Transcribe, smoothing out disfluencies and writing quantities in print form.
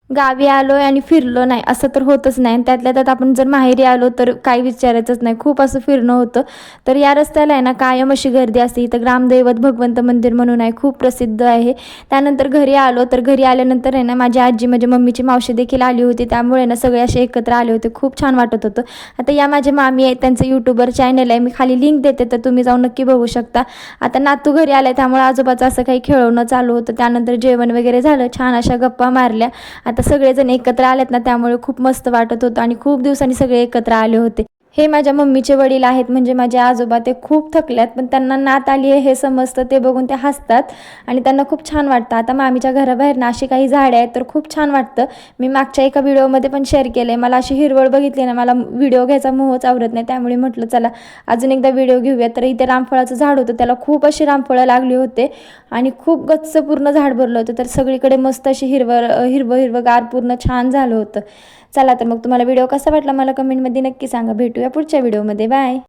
गावी आलो आहे आणि फिरलो नाही असं तर होतच नाही. आणि त्यातल्या त्यात आपण जर माहेरी आलो तर काही विचारायचंच नाही, खूप असं फिरणं होतं. तर या रस्त्याला आहे ना कायम अशी गर्दी असते. इथं ग्रामदैवत भगवंत मंदिर म्हणून आहे, खूप प्रसिद्ध आहे. त्यानंतर घरी आलो, तर घरी आल्यानंतर आहे ना माझी आजी म्हणजे मम्मीची मावशी देखील आली होती. त्यामुळे ना सगळे असे एकत्र आले होते, खूप छान वाटत होतं. आता या माझ्या मामी आहेत, त्यांचं यूट्यूबर चॅनल आहे, मी खाली लिंक देते तर तुम्ही जाऊन नक्की बघू शकता. आता नातू घरी आलाय त्यामुळे आजोबाचं असं काही खेळवणं चालू होतं. त्यानंतर जेवण वगैरे झालं, छान अशा गप्पा मारल्या. आता सगळेजण एकत्र आलेत ना त्यामुळे खूप मस्त वाटत होतं आणि खूप दिवसांनी सगळे एकत्र आले होते. हे माझ्या मम्मीचे वडील आहेत म्हणजे माझे आजोबा. ते खूप थकल्यात पण त्यांना नात आली आहे हे समजतं, ते बघून ते हसतात आणि त्यांना खूप छान वाटतं. आता मामीच्या घराबाहेर ना अशी काही झाडे आहेत तर खूप छान वाटतं. मी मागच्या एका व्हिडिओमध्ये पण शेअर केलं आहे. मला अशी हिरवळ बघितली ना मला व्हिडिओ घ्यायचा मोहच आवरत नाही, त्यामुळे म्हटलं चला अजून एकदा व्हिडिओ घेऊया. तर इथे रामफळाचं झाड होतं, त्याला खूप अशी रामफळं लागली होते आणि खूप गच्च पूर्ण झाड भरलं होतं. तर सगळीकडे मस्त अशी हिरवगार पूर्ण छान झालं होतं. चला तर मग तुम्हाला व्हिडिओ कसा वाटला मला कमेंटमध्ये नक्की सांगा. भेटूया पुढच्या व्हिडिओमध्ये. बाय.